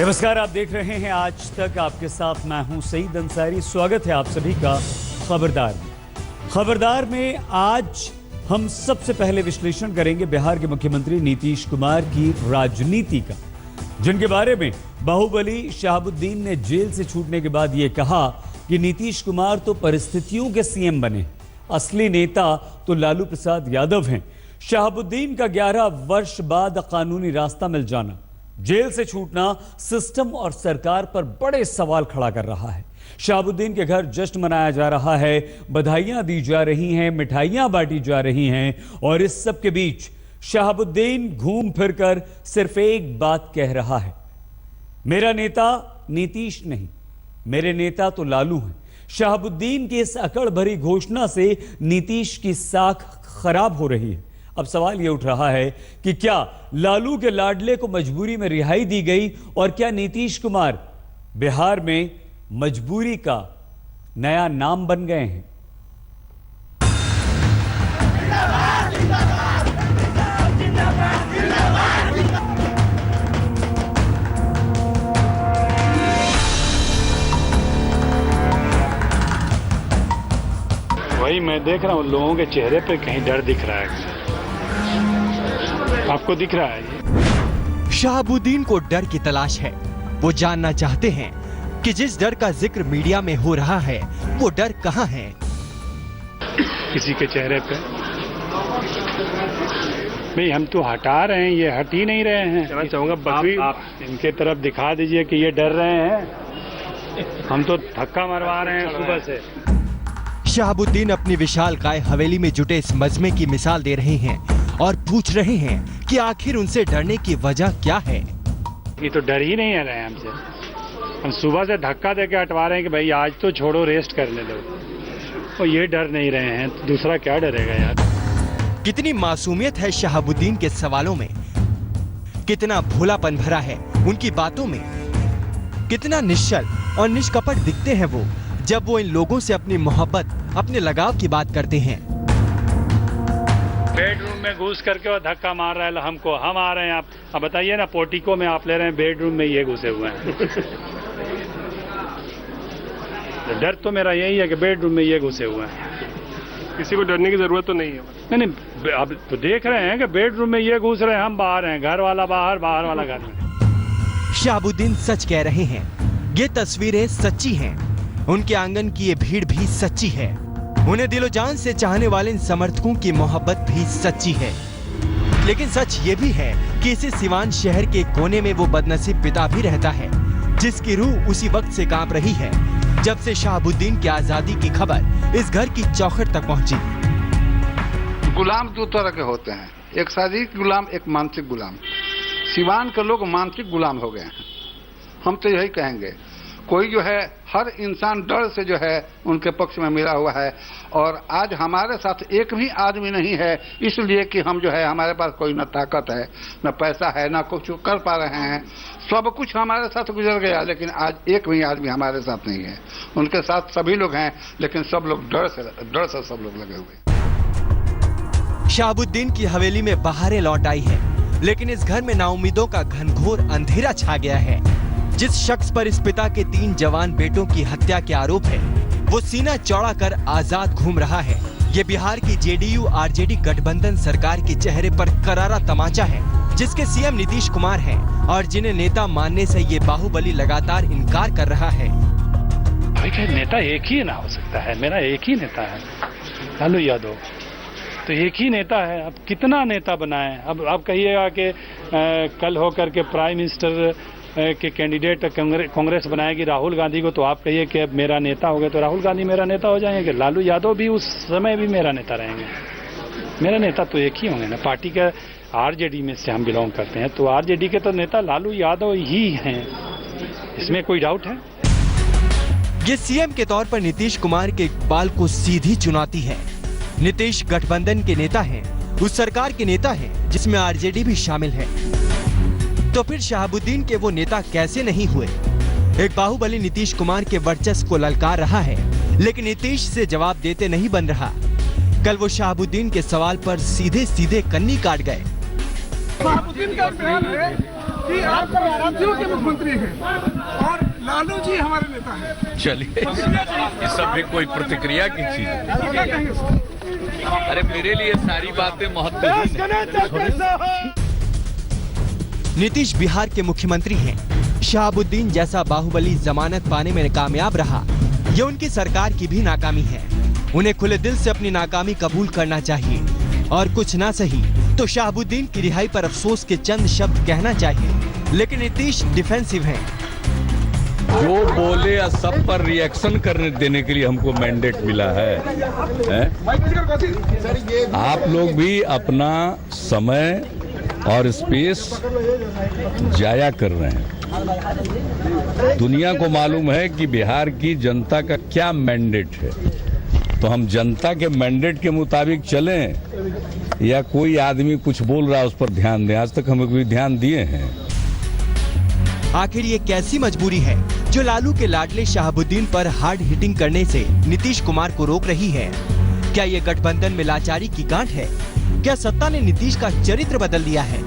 नमस्कार, आप देख रहे हैं आज तक। आपके साथ मैं हूं सईद अंसारी। स्वागत है आप सभी का खबरदार में। खबरदार में आज हम सबसे पहले विश्लेषण करेंगे बिहार के मुख्यमंत्री नीतीश कुमार की राजनीति का, जिनके बारे में बाहुबली शहाबुद्दीन ने जेल से छूटने के बाद यह कहा कि नीतीश कुमार तो परिस्थितियों के सीएम बने, असली नेता तो लालू प्रसाद यादव हैं। शहाबुद्दीन का 11 वर्ष बाद कानूनी रास्ता मिल जाना, जेल से छूटना सिस्टम और सरकार पर बड़े सवाल खड़ा कर रहा है। शहाबुद्दीन के घर जश्न मनाया जा रहा है, बधाइयां दी जा रही हैं, मिठाइयां बांटी जा रही हैं, और इस सब के बीच शहाबुद्दीन घूम फिरकर सिर्फ एक बात कह रहा है, मेरा नेता नीतीश नहीं, मेरे नेता तो लालू हैं। शहाबुद्दीन की इस अकड़ भरी घोषणा से नीतीश की साख खराब हो रही है। अब सवाल यह उठ रहा है कि क्या लालू के लाडले को मजबूरी में रिहाई दी गई, और क्या नीतीश कुमार बिहार में मजबूरी का नया नाम बन गए हैं? वही मैं देख रहा हूँ, लोगों के चेहरे पे कहीं डर दिख रहा है। आपको दिख रहा है? शहाबुद्दीन को डर की तलाश है। वो जानना चाहते हैं कि जिस डर का जिक्र मीडिया में हो रहा है वो डर कहाँ है। किसी के चेहरे पे नहीं, हम तो हटा रहे हैं, ये हट ही नहीं रहे हैं। मैं चाहूंगा आप इनके तरफ दिखा दीजिए कि ये डर रहे हैं। हम तो धक्का मरवा रहे हैं सुबह से। शहाबुद्दीन अपनी विशालकाय हवेली में जुटे इस मजमे की मिसाल दे रहे हैं और पूछ रहे हैं कि आखिर उनसे डरने की वजह क्या है। ये तो डर ही नहीं है रहे हमसे। हम सुबह से धक्का देके हटवा रहे हैं कि भाई आज तो छोड़ो, रेस्ट करने दो, और ये डर नहीं रहे हैं, तो दूसरा क्या डरेगा यार। कितनी मासूमियत है शहाबुद्दीन के सवालों में, कितना भोलापन भरा है उनकी बातों में, कितना निश्चल और निष्कपट दिखते हैं वो जब वो इन लोगों से अपनी मोहब्बत, अपने लगाव की बात करते हैं। बेडरूम में घुस करके और धक्का मार रहा है हमको, हम आ रहे हैं, आप बताइए ना, पोर्टिको में आप ले रहे हैं, बेडरूम में ये घुसे हुए हैं। डर तो मेरा यही है कि बेडरूम में ये घुसे हुए हैं। किसी को डरने की जरूरत तो नहीं है। नहीं, आप तो देख रहे हैं कि बेडरूम में ये घुस रहे हैं, हम बाहर हैं, घर वाला बाहर, बाहर वाला घर में। शहाबुद्दीन सच कह रहे हैं, ये तस्वीरें सच्ची हैं, उनके आंगन की ये भीड़ भी सच्ची है, उन्हें दिलो जान से चाहने वाले इन समर्थकों की मोहब्बत भी सच्ची है। लेकिन सच ये भी है कि इसी सिवान शहर के कोने में वो बदनसीब पिता भी रहता है, जिसकी रूह उसी वक्त से कांप रही है जब से शहाबुद्दीन की आजादी की खबर इस घर की चौखट तक पहुंची। गुलाम दो तरह के होते हैं, एक शारीरिक गुलाम, एक मानसिक गुलाम। सिवान के लोग मानसिक गुलाम हो गए हैं। हम तो यही कहेंगे, कोई जो है, हर इंसान डर से जो है उनके पक्ष में मिला हुआ है, और आज हमारे साथ एक भी आदमी नहीं है, इसलिए कि हम जो है, हमारे पास कोई न ताकत है, न पैसा है, न कुछ कर पा रहे हैं। सब कुछ हमारे साथ गुजर गया, लेकिन आज एक भी आदमी हमारे साथ नहीं है। उनके साथ सभी लोग हैं, लेकिन सब लोग डर से सब लोग लगे हुए। शहाबुद्दीन की हवेली में बहारें लौट आई है, लेकिन इस घर में नाउमीदों का घनघोर अंधेरा छा गया है। जिस शख्स पर इस पिता के 3 जवान बेटों की हत्या के आरोप है, वो सीना चौड़ा कर आजाद घूम रहा है। ये बिहार की जेडीयू आरजेडी गठबंधन सरकार के चेहरे पर करारा तमाचा है, जिसके सीएम नीतीश कुमार हैं और जिन्हें नेता मानने से ये बाहुबली लगातार इनकार कर रहा है। भाई नेता एक ही ना हो सकता है, मेरा एक ही नेता है, लालू यादव, तो एक ही नेता है। अब कितना नेता बनाए? अब आप कहिएगा कि कल होकर के प्राइम मिनिस्टर के कैंडिडेट कांग्रेस बनाएगी राहुल गांधी को, तो आप कहिए कि अब मेरा नेता हो गया, तो राहुल गांधी मेरा नेता हो जाएंगे, लालू यादव भी उस समय भी मेरा नेता रहेंगे। मेरा नेता तो एक ही होंगे ना। पार्टी का आरजेडी में से हम बिलोंग करते हैं, तो आरजेडी के तो नेता लालू यादव ही हैं, इसमें कोई डाउट है? ये सीएम के तौर पर नीतीश कुमार के इकबाल को सीधी चुनौती है। नीतीश गठबंधन के नेता हैं, उस सरकार के नेता हैं जिसमें आरजेडी भी शामिल है, तो फिर शहाबुद्दीन के वो नेता कैसे नहीं हुए? एक बाहुबली नीतीश कुमार के वर्चस्व को ललकार रहा है, लेकिन नीतीश से जवाब देते नहीं बन रहा। कल वो शहाबुद्दीन के सवाल पर सीधे सीधे कन्नी काट गए। शहाबुद्दीन का बयान है कि आप राज्यों के मुख्यमंत्री हैं और लालू जी हमारे नेता हैं। चलिए, ये सब भी कोई प्रतिक्रिया की चीज है। क्या कहेंगे इसको? अरे मेरे लिए सारी बातें महत्वपूर्ण हैं। नीतीश बिहार के मुख्यमंत्री हैं। शहाबुद्दीन जैसा बाहुबली जमानत पाने में कामयाब रहा, ये उनकी सरकार की भी नाकामी है। उन्हें खुले दिल से अपनी नाकामी कबूल करना चाहिए और कुछ ना सही तो शहाबुद्दीन की रिहाई पर अफसोस के चंद शब्द कहना चाहिए। लेकिन नीतीश डिफेंसिव हैं। जो बोले या सब पर रिएक्शन करने देने के लिए हमको मैंडेट मिला है? आप लोग भी अपना समय और स्पेस जाया कर रहे हैं। दुनिया को मालूम है कि बिहार की जनता का क्या मैंडेट है, तो हम जनता के मैंडेट के मुताबिक चलें या कोई आदमी कुछ बोल रहा है उस पर ध्यान दें? आज तक हम कोई ध्यान दिए हैं? आखिर ये कैसी मजबूरी है जो लालू के लाडले शहाबुद्दीन पर हार्ड हिटिंग करने से नीतीश कुमार को रोक रही है? क्या ये गठबंधन में लाचारी की गांठ है? क्या सत्ता ने नीतीश का चरित्र बदल दिया है?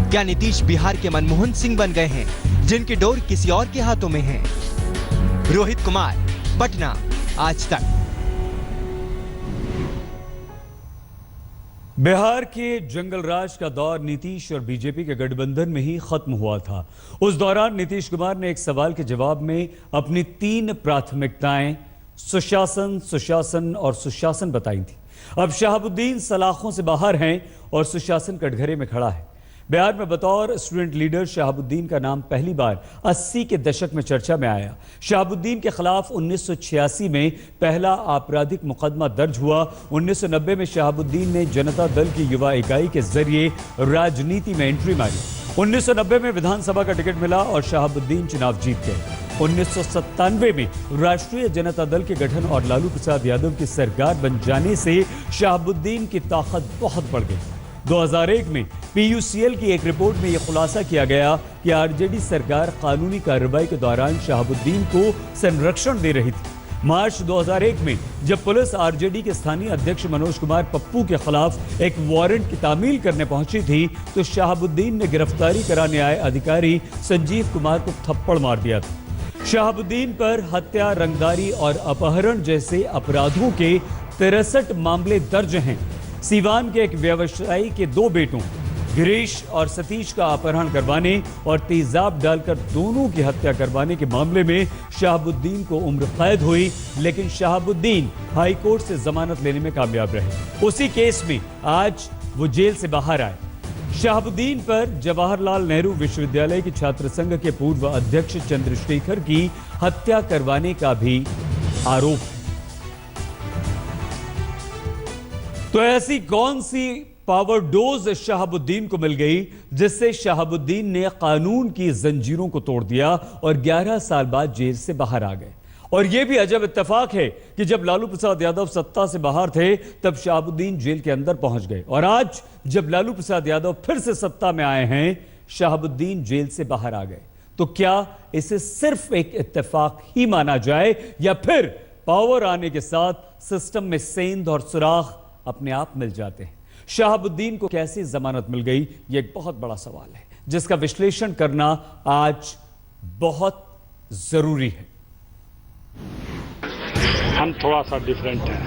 क्या नीतीश बिहार के मनमोहन सिंह बन गए हैं जिनकी डोर किसी और के हाथों में है? रोहित कुमार, पटना, आज तक। बिहार के जंगल राज का दौर नीतीश और बीजेपी के गठबंधन में ही खत्म हुआ था। उस दौरान नीतीश कुमार ने एक सवाल के जवाब में अपनी 3 प्राथमिकताएं सुशासन, सुशासन और सुशासन बताई थी। अब शहाबुद्दीन सलाखों से बाहर हैं और सुशासन कटघरे में खड़ा है। बिहार में बतौर स्टूडेंट लीडर शहाबुद्दीन का नाम पहली बार 80 के दशक में चर्चा में आया। शहाबुद्दीन के खिलाफ 1986 में पहला आपराधिक मुकदमा दर्ज हुआ। 1990 में शहाबुद्दीन ने जनता दल की युवा इकाई के जरिए राजनीति में एंट्री मारी। 1990 में विधानसभा का टिकट मिला और शहाबुद्दीन चुनाव जीत गए। 1997 में राष्ट्रीय जनता दल के गठन और लालू प्रसाद यादव की सरकार बन जाने से शहाबुद्दीन की ताकत बहुत बढ़ गई। 2001 में PUCL की एक रिपोर्ट में यह खुलासा किया गया कि आरजेडी सरकार कानूनी कार्रवाई के दौरान शहाबुद्दीन को संरक्षण दे रही थी। मार्च 2001 में जब पुलिस आरजेडी के स्थानीय अध्यक्ष मनोज कुमार पप्पू के खिलाफ एक वारंट की तामील करने पहुंची थी तो शहाबुद्दीन ने गिरफ्तारी कराने आए अधिकारी संजीव कुमार को थप्पड़ मार दिया था। शहाबुद्दीन पर हत्या, रंगदारी और अपहरण जैसे अपराधों के 63 मामले दर्ज हैं। सीवान के एक व्यवसायी के 2 बेटों गिरीश और सतीश का अपहरण करवाने और तेजाब डालकर दोनों की हत्या करवाने के मामले में शहाबुद्दीन को उम्र कैद हुई, लेकिन शहाबुद्दीन हाईकोर्ट से जमानत लेने में कामयाब रहे। उसी केस में आज वो जेल से बाहर आए। शहाबुद्दीन पर जवाहरलाल नेहरू विश्वविद्यालय की छात्र संघ के पूर्व अध्यक्ष चंद्रशेखर की हत्या करवाने का भी आरोप है। तो ऐसी कौन सी पावर डोज शहाबुद्दीन को मिल गई जिससे शहाबुद्दीन ने कानून की जंजीरों को तोड़ दिया और 11 साल बाद जेल से बाहर आ गए? और यह भी अजब इत्तेफाक है कि जब लालू प्रसाद यादव सत्ता से बाहर थे तब शहाबुद्दीन जेल के अंदर पहुंच गए और आज जब लालू प्रसाद यादव फिर से सत्ता में आए हैं शहाबुद्दीन जेल से बाहर आ गए। तो क्या इसे सिर्फ एक इत्तेफाक ही माना जाए या फिर पावर आने के साथ सिस्टम में सेंध और सुराख अपने आप मिल जाते हैं? शहाबुद्दीन को कैसी जमानत मिल गई, यह एक बहुत बड़ा सवाल है जिसका विश्लेषण करना आज बहुत जरूरी है। हम थोड़ा सा डिफरेंट हैं।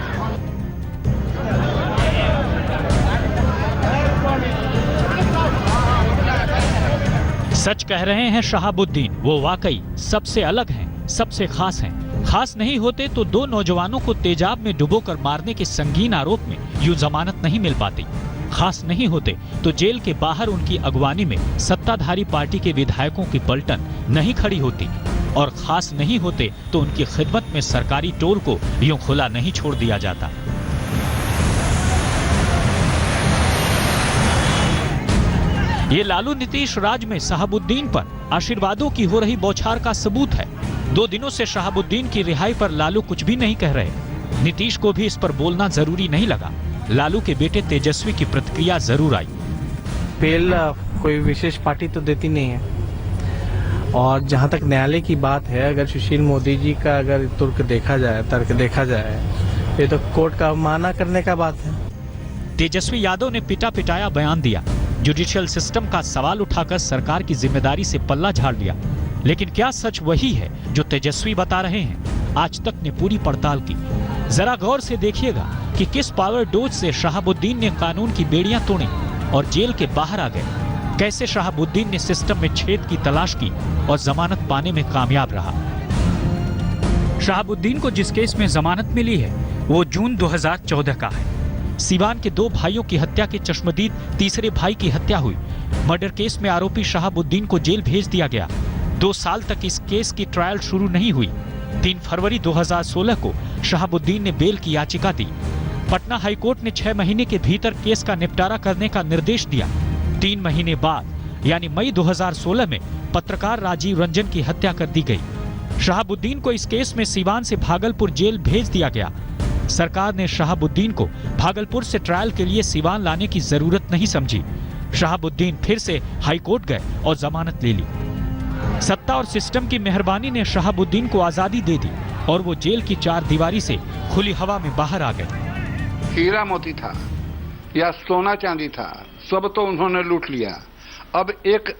सच कह रहे हैं शहाबुद्दीन, वो वाकई सबसे अलग हैं, सबसे खास हैं। खास नहीं होते तो 2 नौजवानों को तेजाब में डुबोकर मारने के संगीन आरोप में यूं जमानत नहीं मिल पाती। खास नहीं होते तो जेल के बाहर उनकी अगवानी में सत्ताधारी पार्टी के विधायकों की पलटन नहीं खड़ी होती और खास नहीं होते तो उनकी खिदमत में सरकारी टोल को यूं खुला नहीं छोड़ दिया जाता। ये लालू नीतीश राज में शहाबुद्दीन पर आशीर्वादों की हो रही बौछार का सबूत है। 2 दिनों से शहाबुद्दीन की रिहाई पर लालू कुछ भी नहीं कह रहे। नीतीश को भी इस पर बोलना जरूरी नहीं लगा। लालू के बेटे तेजस्वी की प्रतिक्रिया जरूर आई। बेल कोई विशेष पार्टी तो देती नहीं है और जहां तक न्यायालय की बात है, अगर सुशील मोदी जी का अगर तर्क देखा जाए ये तो कोर्ट का अवमानना करने का बात है। तेजस्वी यादव ने पिटा पिटाया बयान दिया। जुडिशियल सिस्टम का सवाल उठाकर सरकार की जिम्मेदारी से पल्ला झाड़ लिया। लेकिन क्या सच वही है जो तेजस्वी बता रहे हैं? आज तक ने पूरी पड़ताल की। जरा गौर से देखिएगा कि किस पावर डोज से शहाबुद्दीन ने कानून की बेड़ियां तोड़ी और जेल के बाहर आ गए। कैसे शहाबुद्दीन ने सिस्टम में छेद की तलाश की और जमानत पाने में कामयाब रहा। शहाबुद्दीन को जिस केस में जमानत मिली है वो जून 2014 का है। सीवान के 2 भाइयों की हत्या के चश्मदीद तीसरे भाई की हत्या हुई। मर्डर केस में आरोपी शहाबुद्दीन को जेल भेज दिया गया। 2 साल तक इस केस की ट्रायल शुरू नहीं हुई। 3 फरवरी 2016 को शहाबुद्दीन ने बेल की याचिका दी। पटना हाईकोर्ट ने 6 महीने के भीतर केस का निपटारा करने का निर्देश दिया। 3 महीने बाद यानी मई 2016 में पत्रकार राजीव रंजन की हत्या कर दी गई। शहाबुद्दीन को इस केस में सीवान से भागलपुर जेल भेज दिया गया। सरकार ने शहाबुद्दीन को भागलपुर से ट्रायल के लिए सीवान लाने की जरूरत नहीं समझी। शहाबुद्दीन फिर से हाईकोर्ट गए और जमानत ले ली। सत्ता और सिस्टम की मेहरबानी ने शहाबुद्दीन को आजादी दे दी और वो जेल की 4 दीवारी से खुली हवा में बाहर आ गए। हीरा मोती था या सोना चांदी था, सब तो उन्होंने लूट लिया। अब एक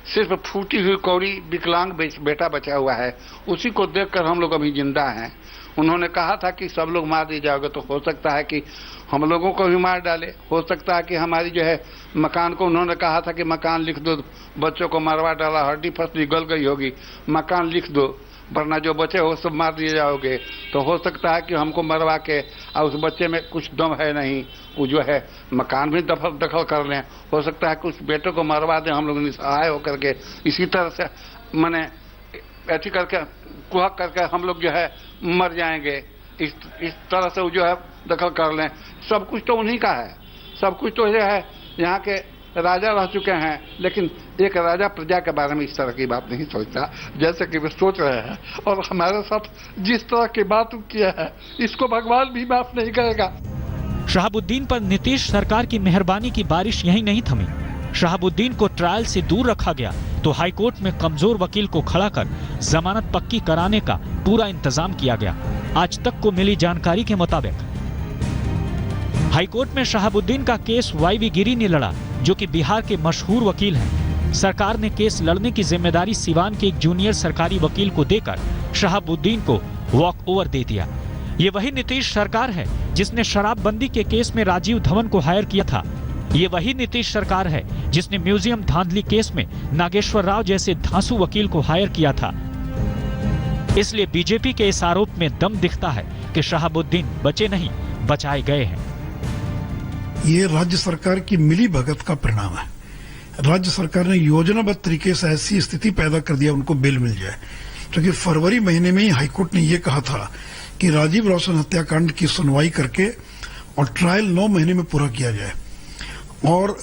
सिर्फ फूटी हुई कौड़ी विकलांग बेटा बचा हुआ है, उसी को देखकर हम लोग अभी जिंदा हैं। उन्होंने कहा था कि सब लोग मार दिए जाओगे, तो हो सकता है कि हम लोगों को भी मार डाले। हो सकता है कि हमारी जो है मकान को, उन्होंने कहा था कि मकान लिख दो, बच्चों को मरवा डाला, हड्डी फसली गल गई होगी, मकान लिख दो वरना जो बचे हो सब मार दिए जाओगे। तो हो सकता है कि हमको मरवा के और उस बच्चे में कुछ दम है नहीं, वो जो है मकान भी दखल कर लें। हो सकता है कि उस बेटे को मरवा दें हम लोग निसहाय होकर के। इसी तरह से मैंने ऐसी करके कुहक करके हम लोग जो है मर जाएंगे। इस तरह से वो जो है दखल कर लें। सब कुछ तो उन्हीं का है, सब कुछ तो ये है यहाँ के राजा रह चुके हैं, लेकिन एक राजा प्रजा के बारे में इस तरह की बात नहीं सोचता जैसे कि वे सोच रहे हैं। और हमारे साथ जिस तरह की बात किया है इसको भगवान भी माफ नहीं करेगा। शहाबुद्दीन पर नीतीश सरकार की मेहरबानी की बारिश यहीं नहीं थमी। शहाबुद्दीन को ट्रायल से दूर रखा गया तो हाईकोर्ट में कमजोर वकील को खड़ा कर जमानत पक्की कराने का पूरा इंतजाम किया गया। आज तक को मिली जानकारी के मुताबिक हाईकोर्ट में शहाबुद्दीन का केस वाईवी गिरी ने लड़ा, जो कि बिहार के मशहूर वकील हैं। सरकार ने केस लड़ने की जिम्मेदारी सिवान के एक जूनियर सरकारी वकील को देकर शहाबुद्दीन को वॉक ओवर दे दिया। ये वही नीतीश सरकार है जिसने शराबबंदी के केस में राजीव धवन को हायर किया था। ये वही नीतीश सरकार है जिसने म्यूजियम धांधली केस में नागेश्वर राव जैसे धांसू वकील को हायर किया था। इसलिए बीजेपी के इस आरोप में दम दिखता है कि शहाबुद्दीन बचे नहीं, बचाए गए हैं। ये राज्य सरकार की मिली भगत का परिणाम है। राज्य सरकार ने योजनाबद्ध तरीके से ऐसी स्थिति पैदा कर दिया उनको बेल मिल जाए, क्योंकि फरवरी महीने में ही हाईकोर्ट ने यह कहा था कि राजीव रोशन हत्याकांड की सुनवाई करके और ट्रायल 9 महीने में पूरा किया जाए। और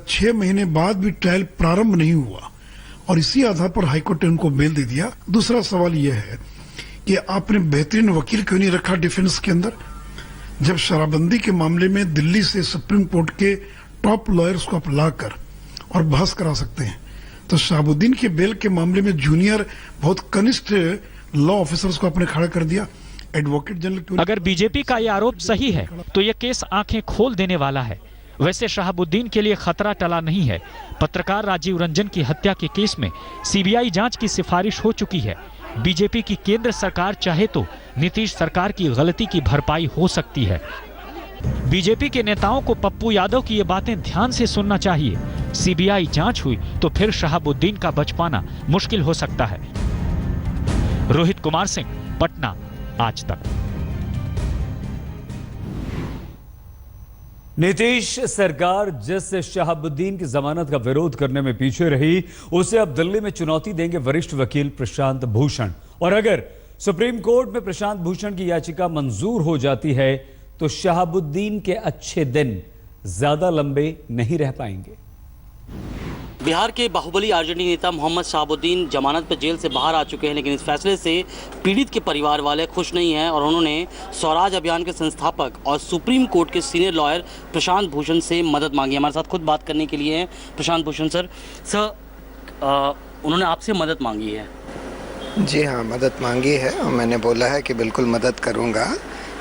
6 महीने बाद भी ट्रायल प्रारंभ नहीं हुआ और इसी आधार पर हाईकोर्ट ने उनको बेल दे दिया। दूसरा सवाल यह है कि आपने बेहतरीन वकील क्यों नहीं रखा डिफेंस के अंदर? जब शराबबंदी के मामले में दिल्ली से सुप्रीम कोर्ट के टॉप लॉयर्स को आप लाकर और बहस करा सकते हैं, तो शहाबुद्दीन के बेल के मामले में जूनियर बहुत कनिष्ठ लॉ ऑफिसर्स को आपने खड़ा कर दिया। एडवोकेट जनरल अगर बीजेपी का ये आरोप सही है तो ये केस आंखें खोल देने वाला है। वैसे शहाबुद्दीन के लिए खतरा टला नहीं है। पत्रकार राजीव रंजन की हत्या के केस में सीबीआई जांच की सिफारिश हो चुकी है। बीजेपी की केंद्र सरकार चाहे तो नीतीश सरकार की गलती की भरपाई हो सकती है। बीजेपी के नेताओं को पप्पू यादव की ये बातें ध्यान से सुनना चाहिए। सीबीआई जांच हुई तो फिर शहाबुद्दीन का बच पाना मुश्किल हो सकता है। रोहित कुमार सिंह, पटना, आज तक। नीतीश सरकार जिस शहाबुद्दीन की जमानत का विरोध करने में पीछे रही, उसे अब दिल्ली में चुनौती देंगे वरिष्ठ वकील प्रशांत भूषण। और अगर सुप्रीम कोर्ट में प्रशांत भूषण की याचिका मंजूर हो जाती है तो शहाबुद्दीन के अच्छे दिन ज्यादा लंबे नहीं रह पाएंगे। बिहार के बाहुबली आरजेडी नेता मोहम्मद शहाबुद्दीन जमानत पर जेल से बाहर आ चुके हैं, लेकिन इस फैसले से पीड़ित के परिवार वाले खुश नहीं हैं और उन्होंने स्वराज अभियान के संस्थापक और सुप्रीम कोर्ट के सीनियर लॉयर प्रशांत भूषण से मदद मांगी। हमारे साथ खुद बात करने के लिए हैं प्रशांत भूषण सर। उन्होंने आपसे मदद मांगी है? जी हाँ, मदद मांगी है और मैंने बोला है कि बिल्कुल मदद करूँगा।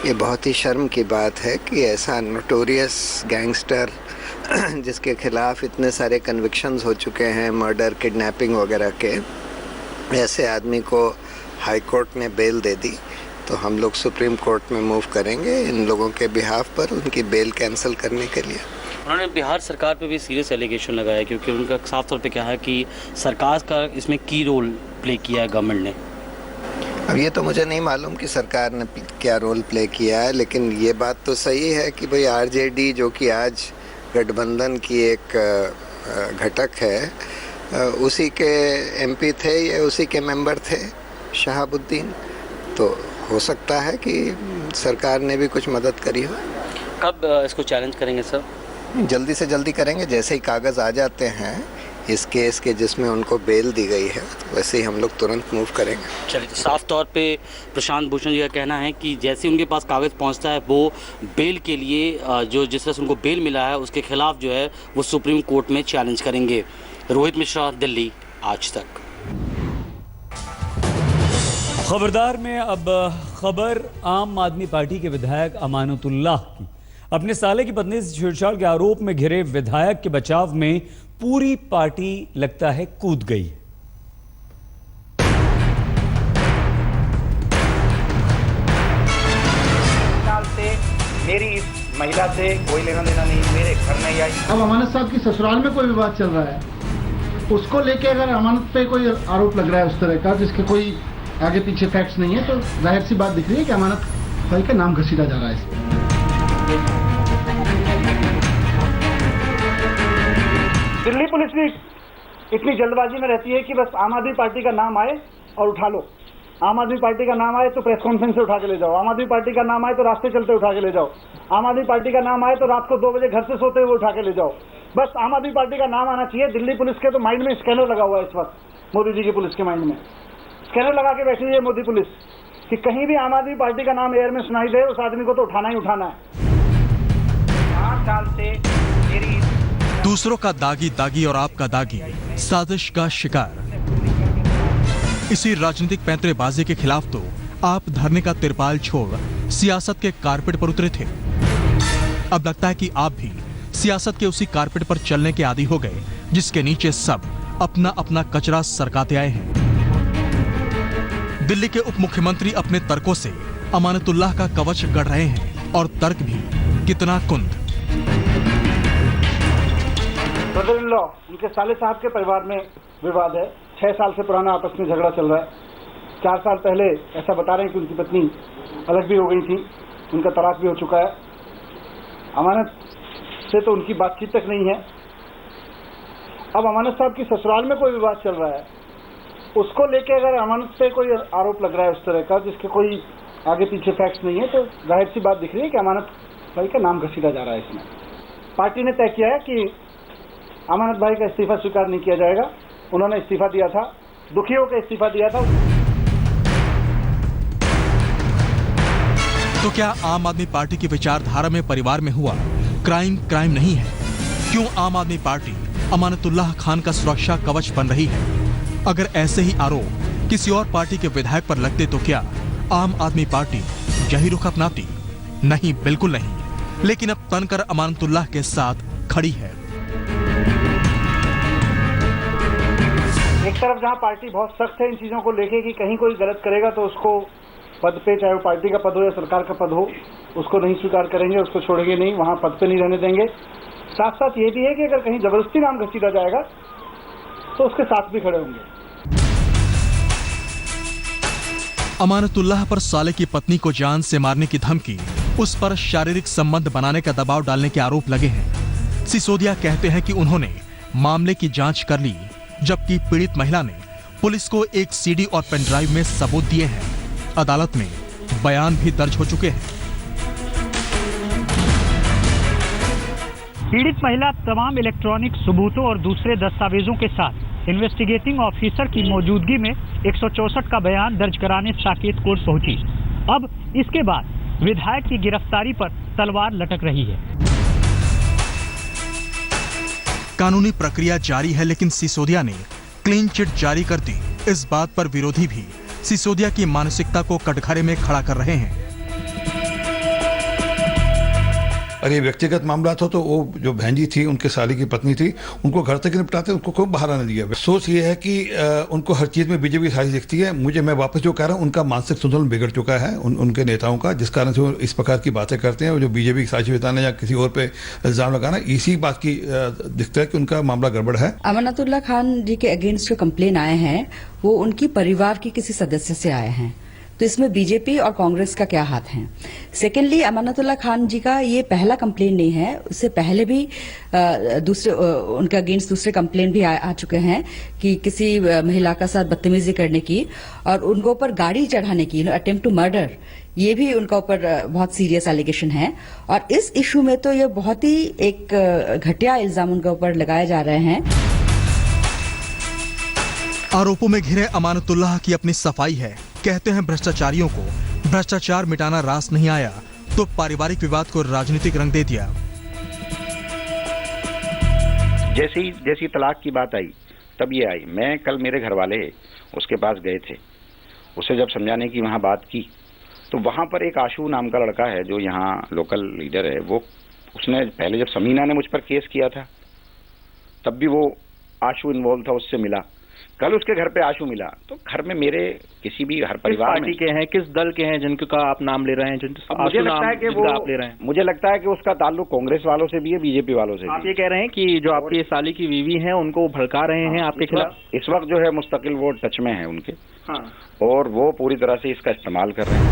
ये बहुत ही शर्म की बात है कि ऐसा नोटोरियस गैंगस्टर जिसके खिलाफ इतने सारे कन्विक्शंस हो चुके हैं मर्डर, किडनैपिंग वगैरह के, ऐसे आदमी को हाई कोर्ट ने बेल दे दी, तो हम लोग सुप्रीम कोर्ट में मूव करेंगे इन लोगों के बिहाफ पर उनकी बेल कैंसिल करने के लिए। उन्होंने बिहार सरकार पे भी सीरियस एलिगेशन लगाया, क्योंकि उनका साफ तौर पे क्या है कि सरकार का इसमें की रोल प्ले किया है गवर्नमेंट ने। अब ये तो मुझे नहीं मालूम कि सरकार ने क्या रोल प्ले किया है, लेकिन ये बात तो सही है कि भाई आरजेडी जो कि आज गठबंधन की एक घटक है, उसी के एमपी थे, ये उसी के मेंबर थे शहाबुद्दीन, तो हो सकता है कि सरकार ने भी कुछ मदद करी हो। कब इसको चैलेंज करेंगे सर? जल्दी से जल्दी करेंगे, जैसे ही कागज़ आ जाते हैं इस केस के जिसमें उनको बेल दी गई है, तो वैसे ही हम लोग तुरंत मूव करेंगे। चलिए, तो साफ तौर पे प्रशांत भूषण जी का कहना है कि जैसे उनके पास कागज़ पहुंचता है वो बेल के लिए जो जिस तरह से उनको बेल मिला है उसके खिलाफ जो है वो सुप्रीम कोर्ट में चैलेंज करेंगे। रोहित मिश्रा, दिल्ली, आज तक। खबरदार में अब खबर आम आदमी पार्टी के विधायक अमानतुल्लाह की। अपने साले की पत्नी से छेड़छाड़ के आरोप में घिरे विधायक के बचाव में पूरी पार्टी लगता है कूद गई। साल से मेरी इस महिला से कोई लेना देना नहीं, मेरे घर नहीं आई। अब अमानत साहब की ससुराल में कोई विवाद चल रहा है, उसको लेके अगर अमानत पे कोई आरोप लग रहा है उस तरह का जिसके कोई आगे पीछे फैक्ट्स नहीं है, तो जाहिर सी बात दिख रही है कि अमानत भाई का नाम घसीटा जा रहा है इसमें। दिल्ली पुलिस भी इतनी जल्दबाजी में रहती है कि बस आम आदमी पार्टी का नाम आए और उठा लो। आम आदमी पार्टी का नाम आए तो प्रेस कॉन्फ्रेंस से उठा के ले जाओ, आम आदमी पार्टी का नाम आए तो रास्ते चलते उठा के ले जाओ, आम आदमी पार्टी का नाम आए तो रात को 2 बजे घर से सोते हुए उठा के ले जाओ। बस आम आदमी पार्टी का नाम आना चाहिए। दिल्ली पुलिस के तो माइंड में स्कैनर लगा हुआ है इस वक्त, मोदी जी की पुलिस के माइंड में स्कैनर लगा के बैठी है मोदी पुलिस कि कहीं भी आम आदमी पार्टी का नाम एयर में सुनाई दे उस आदमी को तो उठाना ही उठाना है। 8 साल से मेरी दूसरों का दागी दागी और आपका दागी साजिश का शिकार। इसी राजनीतिक पैंतरेबाजी के खिलाफ तो आप धरने का तिरपाल छोड़ सियासत के कारपेट पर उतरे थे। अब लगता है कि आप भी सियासत के उसी कारपेट पर चलने के आदी हो गए जिसके नीचे सब अपना अपना कचरा सरकाते आए हैं। दिल्ली के उप मुख्यमंत्री अपने तर्कों से अमानतुल्लाह का कवच गढ़ रहे हैं, और तर्क भी कितना कुंद। ब्रदर इन लॉ, उनके साले साहब के परिवार में विवाद है, 6 साल से पुराना आपस में झगड़ा चल रहा है। 4 साल पहले ऐसा बता रहे हैं कि उनकी पत्नी अलग भी हो गई थी, उनका तलाक भी हो चुका है। अमानत से तो उनकी बातचीत तक नहीं है। अब अमानत साहब की ससुराल में कोई विवाद चल रहा है, उसको लेके अगर अमानत पे कोई आरोप लग रहा है उस तरह का जिसके कोई आगे पीछे फैक्ट्स नहीं है, तो जाहिर सी बात दिख रही है कि अमानत भाई का नाम घसीटा जा रहा है इसमें। पार्टी ने तय किया है कि अमानत भाई का इस्तीफा स्वीकार नहीं किया जाएगा। उन्होंने इस्तीफा दिया था, दुखी होकर इस्तीफा दिया था। तो क्या आम आदमी पार्टी की विचारधारा में परिवार में हुआ क्राइम क्राइम नहीं है? क्यों आम आदमी पार्टी अमानतुल्लाह खान का सुरक्षा कवच बन रही है? अगर ऐसे ही आरोप किसी और पार्टी के विधायक पर लगते तो क्या आम आदमी पार्टी यही रुख अपनाती? नहीं, बिल्कुल नहीं। लेकिन अब तनकर अमानतुल्लाह के साथ खड़ी है। एक तरफ जहां पार्टी बहुत सख्त है इन चीजों को लेके कि कहीं कोई गलत करेगा तो उसको पद पे, चाहे वो पार्टी का पद हो या सरकार का पद हो, उसको नहीं स्वीकार करेंगे, उसको छोड़ेंगे नहीं, वहां पद पे नहीं रहने देंगे। साथ साथ ये भी है कि अगर कहीं जबरदस्ती नाम घसीटा जाएगा तो उसके साथ भी खड़े होंगे। अमानतुल्लाह पर साले की पत्नी को जान से मारने की धमकी, उस पर शारीरिक संबंध बनाने का दबाव डालने के आरोप लगे हैं। सिसोदिया कहते हैं कि उन्होंने मामले की जांच कर ली, जबकि पीड़ित महिला ने पुलिस को एक सीडी और पेनड्राइव में सबूत दिए हैं। अदालत में बयान भी दर्ज हो चुके हैं। पीड़ित महिला तमाम इलेक्ट्रॉनिक सबूतों और दूसरे दस्तावेजों के साथ इन्वेस्टिगेटिंग ऑफिसर की मौजूदगी में 164 का बयान दर्ज कराने साकेत कोर्ट पहुंची। अब इसके बाद विधायक की गिरफ्तारी पर तलवार लटक रही है। कानूनी प्रक्रिया जारी है, लेकिन सिसोदिया ने क्लीन चिट जारी कर दी। इस बात पर विरोधी भी सिसोदिया की मानसिकता को कटघरे में खड़ा कर रहे हैं। और ये व्यक्तिगत मामला था तो वो जो बहन जी थी, उनके साली की पत्नी थी, उनको घर तक निपटाते, उनको खूब बाहर आने दिया। सोच ये है कि उनको हर चीज़ में बीजेपी सारी दिखती है। मैं वापस जो कह रहा हूँ, उनका मानसिक संतुलन बिगड़ चुका है उनके नेताओं का, जिस कारण से वो इस प्रकार की बातें करते हैं। जो बीजेपी की साजिश बताना या किसी और पे इल्जाम लगाना, इसी बात की दिखता है कि उनका मामला गड़बड़ है। अमानतुल्लाह खान जी के अगेंस्ट जो कंप्लेन आए हैं वो उनकी परिवार की किसी सदस्य से आए हैं, तो इसमें बीजेपी और कांग्रेस का क्या हाथ है? सेकेंडली, अमानतुल्लाह खान जी का ये पहला कंप्लेन नहीं है, उससे पहले भी उनके अगेंस्ट दूसरे कंप्लेन भी आ चुके हैं कि किसी महिला का साथ बदतमीजी करने की और उनको ऊपर गाड़ी चढ़ाने की, अटेम्प्ट टू मर्डर, ये भी उनका ऊपर बहुत सीरियस एलिगेशन है। और इस इशू में तो ये बहुत ही एक घटिया इल्जाम उनके ऊपर लगाए जा रहे हैं। आरोपों में घिरे अमानतुल्लाह की अपनी सफाई है। कहते हैं भ्रष्टाचारियों को भ्रष्टाचार मिटाना रास नहीं आया तो पारिवारिक विवाद को राजनीतिक रंग दे दिया। जैसी तलाक की बात आई तब ये आई। मैं कल मेरे घर वाले उसके पास गए थे, उसे जब समझाने की वहाँ बात की तो वहाँ पर एक आशु नाम का लड़का है जो यहाँ लोकल लीडर है, वो उसने पहले जब समीना ने मुझ पर केस किया था तब भी वो आशु इन्वॉल्व था, उससे मिला। कल उसके घर पे आशु मिला, तो घर में मेरे किसी भी हर परिवार में किस पार्टी के हैं, किस दल के हैं जिनका आप नाम ले रहे हैं? मुझे लगता है कि वो आप ले रहे हैं, मुझे लगता है कि उसका ताल्लुक कांग्रेस वालों से भी है, बीजेपी वालों से भी। आप ये कह रहे हैं कि जो आपकी साली की बीवी हैं उनको भड़का रहे हैं आपके खिलाफ? इस वक्त जो है मुस्तकिल वो टच में है उनके, और वो पूरी तरह से इसका इस्तेमाल कर रहे हैं।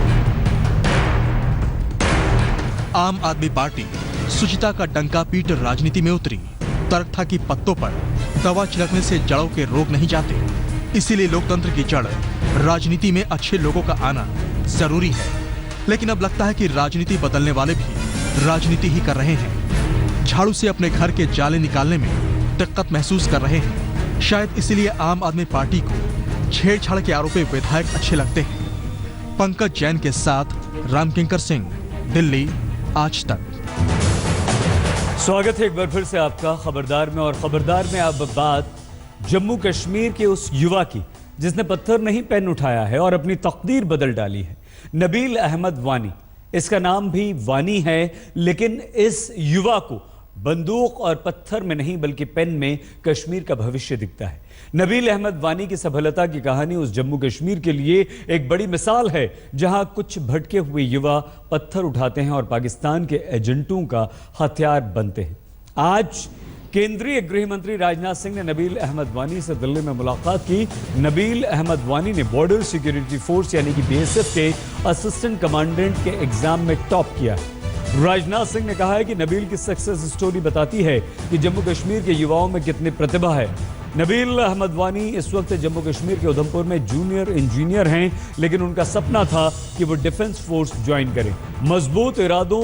आम आदमी पार्टी सुचिता का डंका पीट राजनीति में उतरी। तर्क था कि पत्तों पर दवा छिड़कने से जड़ों के रोग नहीं जाते, इसीलिए लोकतंत्र की जड़ राजनीति में अच्छे लोगों का आना जरूरी है। लेकिन अब लगता है कि राजनीति बदलने वाले भी राजनीति ही कर रहे हैं। झाड़ू से अपने घर के जाले निकालने में दिक्कत महसूस कर रहे हैं। शायद इसीलिए आम आदमी पार्टी को छेड़छाड़ के आरोपी विधायक अच्छे लगते हैं। पंकज जैन के साथ रामकिंकर सिंह, दिल्ली, आज तक। स्वागत है एक बार फिर से आपका खबरदार में। और खबरदार में अब बात जम्मू कश्मीर के उस युवा की जिसने पत्थर नहीं पेन उठाया है और अपनी तकदीर बदल डाली है। नबील अहमद वानी, इसका नाम भी वानी है, लेकिन इस युवा को बंदूक और पत्थर में नहीं बल्कि पेन में कश्मीर का भविष्य दिखता है। नबील अहमद वानी की सफलता की कहानी उस जम्मू कश्मीर के लिए एक बड़ी मिसाल है जहां कुछ भटके हुए युवा पत्थर उठाते हैं और पाकिस्तान के एजेंटों का हथियार बनते हैं। आज केंद्रीय गृह मंत्री राजनाथ सिंह ने नबील अहमद वानी से दिल्ली में मुलाकात की। नबील अहमद वानी ने बॉर्डर सिक्योरिटी फोर्स यानी कि बीएसएफ के असिस्टेंट कमांडेंट के एग्जाम में टॉप किया है। राजनाथ सिंह ने कहा है कि नबील की सक्सेस स्टोरी बताती है कि जम्मू कश्मीर के युवाओं में कितनी प्रतिभा है। नबील अहमद वानी इस वक्त जम्मू कश्मीर के उधमपुर में जूनियर इंजीनियर हैं, लेकिन उनका सपना था कि वो डिफेंस फोर्स ज्वाइन करें। मजबूत इरादों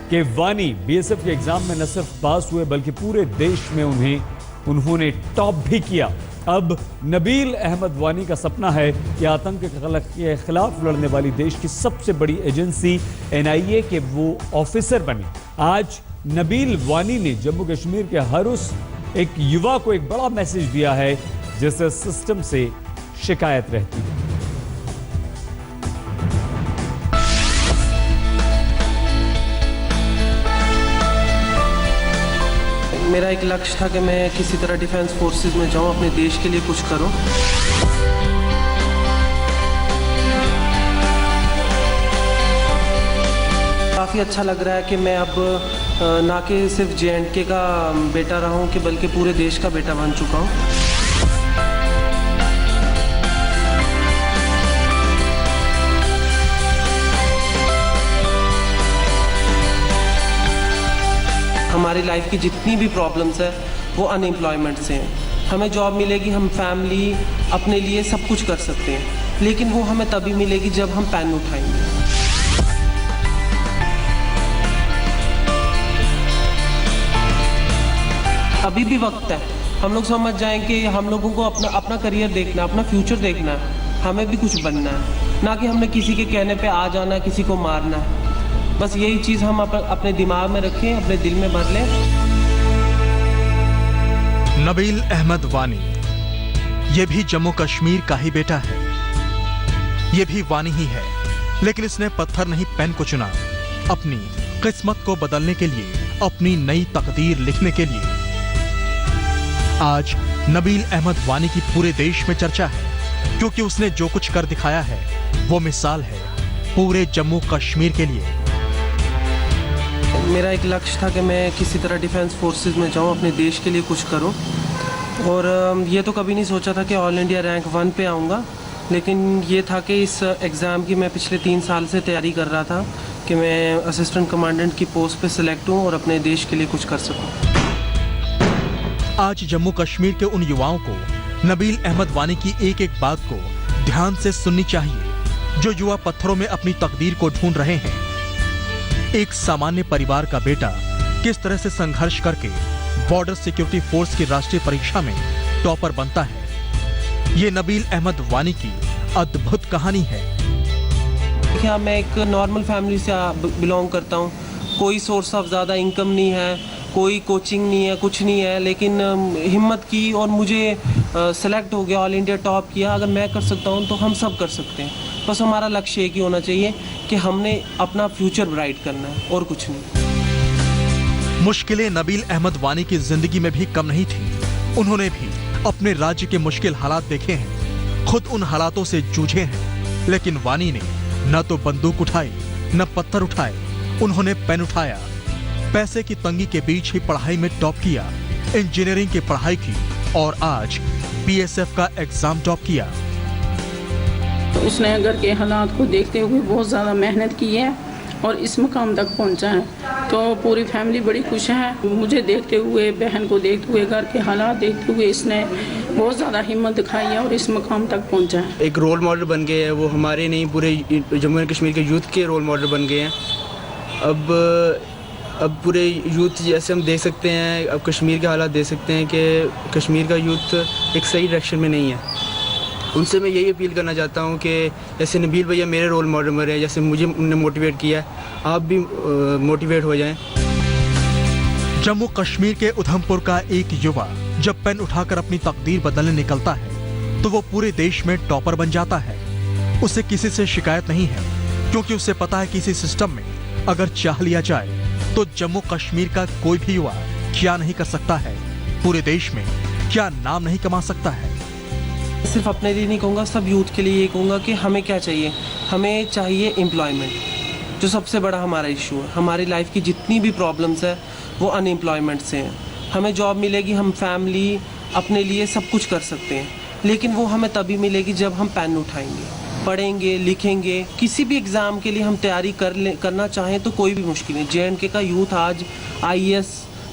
के वानी बीएसएफ के एग्जाम में न सिर्फ पास हुए बल्कि पूरे देश में उन्होंने टॉप भी किया। अब नबील अहमद वानी का सपना है कि आतंक के खिलाफ लड़ने वाली देश की सबसे बड़ी एजेंसी एनआईए के वो ऑफिसर बने। आज नबील वानी ने जम्मू कश्मीर के हर उस एक युवा को एक बड़ा मैसेज दिया है जिससे सिस्टम से शिकायत रहती है। मेरा एक लक्ष्य था कि मैं किसी तरह डिफेंस फोर्सेस में जाऊं, अपने देश के लिए कुछ करूं। काफ़ी अच्छा लग रहा है कि मैं अब ना कि सिर्फ JNK का बेटा रहा हूं कि बल्कि पूरे देश का बेटा बन चुका हूं। हमारी लाइफ की जितनी भी प्रॉब्लम्स है वो अनएम्प्लॉयमेंट से हैं। हमें जॉब मिलेगी, हम फैमिली अपने लिए सब कुछ कर सकते हैं, लेकिन वो हमें तभी मिलेगी जब हम पेन उठाएंगे। अभी भी वक्त है, हम लोग समझ जाएं कि हम लोगों को अपना करियर देखना, अपना फ्यूचर देखना है, हमें भी कुछ बनना है, ना कि हमने किसी के कहने पे आ जाना, किसी को मारना है। बस यही चीज़ हम अपने दिमाग में रखें, अपने दिल में भर लें। नबील अहमद वानी, ये भी जम्मू कश्मीर का ही बेटा है, ये भी वानी ही है, लेकिन इसने पत्थर नहीं पेन को चुना। अपनी किस्मत को बदलने के लिए, अपनी नई तकदीर लिखने के लिए। आज नबील अहमद वानी की पूरे देश में चर्चा है, क्योंकि उसने जो कुछ कर दिखाया है वो मिसाल है पूरे जम्मू कश्मीर के लिए। मेरा एक लक्ष्य था कि मैं किसी तरह डिफेंस फोर्सेस में जाऊं, अपने देश के लिए कुछ करूं, और ये तो कभी नहीं सोचा था कि ऑल इंडिया रैंक 1 पे आऊंगा, लेकिन ये था कि इस एग्ज़ाम की मैं पिछले 3 साल से तैयारी कर रहा था कि मैं असिस्टेंट कमांडेंट की पोस्ट पे सिलेक्ट हूं और अपने देश के लिए कुछ कर सकूं। आज जम्मू कश्मीर के उन युवाओं को नबील अहमद वानी की एक एक बात को ध्यान से सुननी चाहिए, जो युवा पत्थरों में अपनी तकदीर को ढूंढ रहे हैं। एक सामान्य परिवार का बेटा किस तरह से संघर्ष करके बॉर्डर सिक्योरिटी फोर्स की राष्ट्रीय परीक्षा में टॉपर बनता है, ये नबील अहमद वानी की अद्भुत कहानी है। क्या मैं एक नॉर्मल फैमिली से बिलोंग करता हूँ, कोई सोर्स ऑफ ज़्यादा इनकम नहीं है, कोई कोचिंग नहीं है, कुछ नहीं है, लेकिन हिम्मत की और मुझे सेलेक्ट हो गया, ऑल इंडिया टॉप किया। अगर मैं कर सकता हूँ तो हम सब कर सकते हैं। बस हमारा लक्ष्य एक ही होना चाहिए कि हमने अपना फ्यूचर ब्राइट करना है और कुछ नहीं। मुश्किलें नबील अहमद वानी की जिंदगी में भी कम नहीं थी। उन्होंने भी अपने राज्य के मुश्किल हालात देखे हैं, खुद उन हालातों से जूझे हैं, लेकिन वानी ने न तो बंदूक उठाई न पत्थर उठाए, उन्होंने पेन उठाया। पैसे की तंगी के बीच ही पढ़ाई में टॉप किया, इंजीनियरिंग की पढ़ाई की और आज बीएसएफ का एग्जाम टॉप किया। उसने घर के हालात को देखते हुए बहुत ज़्यादा मेहनत की है और इस मुकाम तक पहुंचा है, तो पूरी फैमिली बड़ी खुश है। मुझे देखते हुए, बहन को देखते हुए, घर के हालात देखते हुए इसने बहुत ज़्यादा हिम्मत दिखाई है और इस मुकाम तक पहुंचा है। एक रोल मॉडल बन गए हैं, वो हमारे नहीं पूरे जम्मू एंड कश्मीर के यूथ के रोल मॉडल बन गए हैं। अब पूरे यूथ जैसे हम देख सकते हैं, अब कश्मीर के हालात देख सकते हैं कि कश्मीर का यूथ एक सही डायरेक्शन में नहीं है। उनसे मैं यही अपील करना चाहता हूँ कि जैसे नबील भैया मेरे रोल मॉडल में रहे, जैसे मुझे उन्होंने मोटिवेट किया है, आप भी मोटिवेट हो जाएं। जम्मू कश्मीर के उधमपुर का एक युवा जब पेन उठाकर अपनी तकदीर बदलने निकलता है तो वो पूरे देश में टॉपर बन जाता है। उसे किसी से शिकायत नहीं है, क्योंकि उसे पता है कि इसी सिस्टम में अगर चाह लिया जाए तो जम्मू कश्मीर का कोई भी युवा क्या नहीं कर सकता है, पूरे देश में क्या नाम नहीं कमा सकता है। सिर्फ अपने लिए नहीं कहूँगा, सब यूथ के लिए ये कहूँगा कि हमें क्या चाहिए, हमें चाहिए एम्प्लॉयमेंट, जो सबसे बड़ा हमारा इशू है। हमारी लाइफ की जितनी भी प्रॉब्लम्स है वो अनएम्प्लॉयमेंट से हैं। हमें जॉब मिलेगी, हम फैमिली अपने लिए सब कुछ कर सकते हैं, लेकिन वो हमें तभी मिलेगी जब हम पेन उठाएंगे, पढ़ेंगे, लिखेंगे। किसी भी एग्ज़ाम के लिए हम तैयारी करना चाहें तो कोई भी मुश्किल नहीं। JNK का यूथ आज IAS,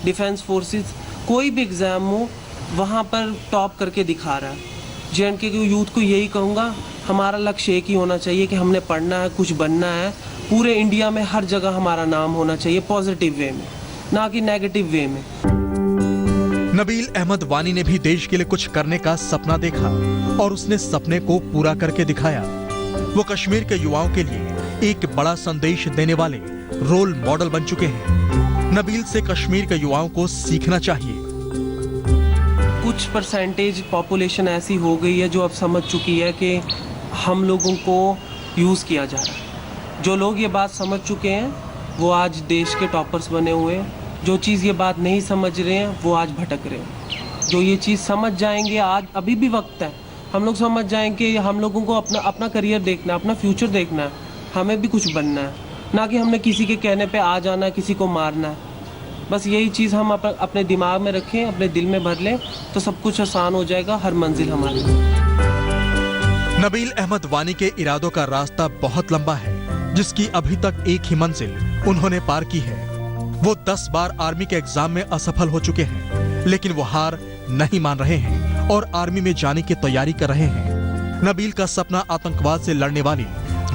डिफेंस फोर्सेस, कोई भी एग्ज़ाम हो वहाँ पर टॉप करके दिखा रहा है। JNK के यूथ को यही कहूँगा, हमारा लक्ष्य एक ही होना चाहिए कि हमने पढ़ना है, कुछ बनना है। पूरे इंडिया में हर जगह हमारा नाम होना चाहिए, पॉजिटिव वे में, ना कि नेगेटिव वे में। नबील अहमद वानी ने भी देश के लिए कुछ करने का सपना देखा और उसने सपने को पूरा करके दिखाया। वो कश्मीर के युवाओं के लिए एक बड़ा संदेश देने वाले रोल मॉडल बन चुके हैं। नबील से कश्मीर के युवाओं को सीखना चाहिए। कुछ परसेंटेज पॉपुलेशन ऐसी हो गई है जो अब समझ चुकी है कि हम लोगों को यूज़ किया जा रहा है। जो लोग ये बात समझ चुके हैं वो आज देश के टॉपर्स बने हुए हैं। जो चीज़ ये बात नहीं समझ रहे हैं वो आज भटक रहे हैं। जो ये चीज़ समझ जाएंगे, आज अभी भी वक्त है, हम लोग समझ जाएंगे। हम लोगों को अपना करियर देखना है, अपना फ्यूचर देखना है, हमें भी कुछ बनना है, ना कि हमने किसी के कहने पे आ जाना है, किसी को मारना है। बस यही चीज़ हम अपने दिमाग में रखें, अपने दिल में भर लें, तो सब कुछ आसान हो जाएगा, हर मंजिल हमारी। नबील अहमद वानी के इरादों का रास्ता बहुत लंबा है, जिसकी अभी तक एक ही मंजिल उन्होंने पार की है। वो 10 बार आर्मी के एग्जाम में असफल हो चुके हैं, लेकिन वो हार नहीं मान रहे हैं और आर्मी में जाने की तैयारी कर रहे हैं। नबील का सपना आतंकवाद से लड़ने वाली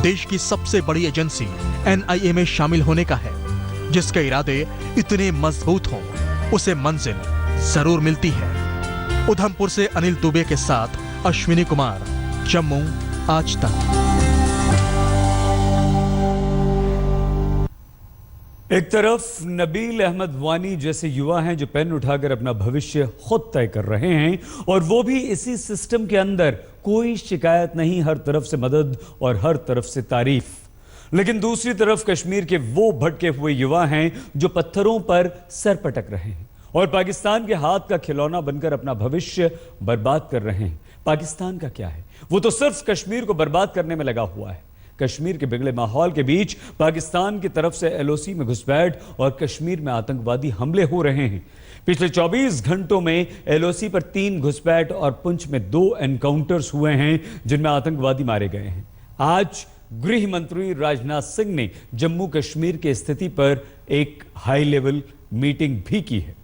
देश की सबसे बड़ी एजेंसी NIA में शामिल होने का है। जिसके इरादे इतने मजबूत हों, उसे मंजिल जरूर मिलती है। उधमपुर से अनिल दुबे के साथ अश्विनी कुमार, जम्मू आज तक। एक तरफ नबील अहमद वानी जैसे युवा हैं जो पेन उठाकर अपना भविष्य खुद तय कर रहे हैं, और वो भी इसी सिस्टम के अंदर, कोई शिकायत नहीं, हर तरफ से मदद और हर तरफ से तारीफ। लेकिन दूसरी तरफ कश्मीर के वो भटके हुए युवा हैं जो पत्थरों पर सर पटक रहे हैं और पाकिस्तान के हाथ का खिलौना बनकर अपना भविष्य बर्बाद कर रहे हैं। पाकिस्तान का क्या है, वो तो सिर्फ कश्मीर को बर्बाद करने में लगा हुआ है। कश्मीर के बिगड़े माहौल के बीच पाकिस्तान की तरफ से एलओसी में घुसपैठ और कश्मीर में आतंकवादी हमले हो रहे हैं। पिछले 24 घंटों में एलओसी पर 3 घुसपैठ और पुंछ में 2 एनकाउंटर्स हुए हैं जिनमें आतंकवादी मारे गए हैं। आज गृह मंत्री राजनाथ सिंह ने जम्मू कश्मीर की स्थिति पर एक हाई लेवल मीटिंग भी की है।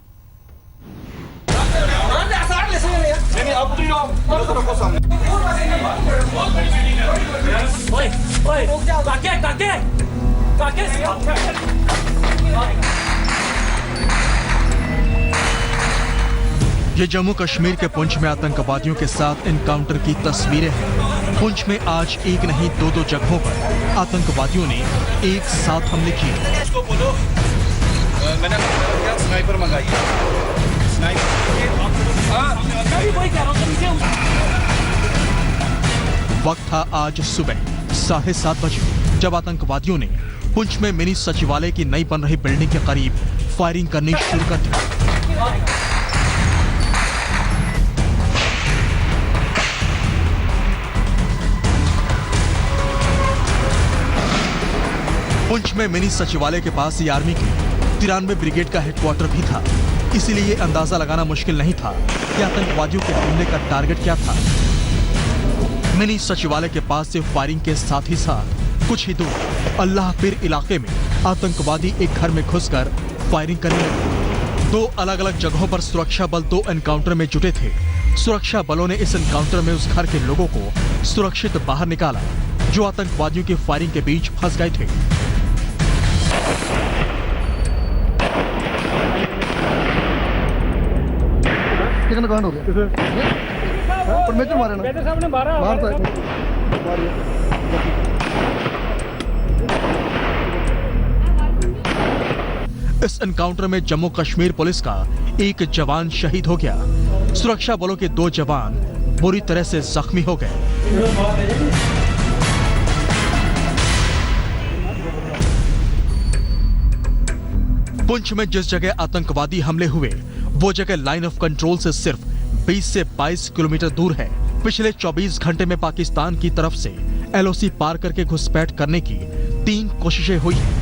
ये जम्मू कश्मीर के पुंछ में आतंकवादियों के साथ एनकाउंटर की तस्वीरें हैं। पुंछ में आज एक नहीं 2 जगहों पर आतंकवादियों ने एक साथ हमले किए। उसको बोलो मैंने स्नाइपर मंगाई है। वक्त था आज सुबह 7:30 बजे जब आतंकवादियों ने पुंछ में मिनी सचिवालय की नई बन रही बिल्डिंग के करीब फायरिंग करनी शुरू कर दी। पुंछ में मिनी सचिवालय के पास ही आर्मी की 93 ब्रिगेड का हेडक्वार्टर भी था, इसीलिए ये अंदाजा लगाना मुश्किल नहीं था कि आतंकवादियों के हमले का टारगेट क्या था। मिनी सचिवालय के पास से फायरिंग के साथ ही साथ कुछ ही दूर अल्लाहपीर इलाके में आतंकवादी एक घर में घुसकर फायरिंग करने लगे। 2 अलग अलग जगहों पर सुरक्षा बल 2 एनकाउंटर में जुटे थे। सुरक्षा बलों ने इस एनकाउंटर में उस घर के लोगों को सुरक्षित बाहर निकाला जो आतंकवादियों की फायरिंग के बीच फंस गए थे। कांड हो गया पर मैं तो मारे ना इस एनकाउंटर में जम्मू कश्मीर पुलिस का एक जवान शहीद हो गया। सुरक्षा बलों के 2 जवान बुरी तरह से जख्मी हो गए। पुंछ में जिस जगह आतंकवादी हमले हुए वो जगह लाइन ऑफ कंट्रोल से सिर्फ 20 से 22 किलोमीटर दूर है। पिछले 24 घंटे में पाकिस्तान की तरफ से एलओसी पार करके घुसपैठ करने की 3 कोशिशें हुई हैं।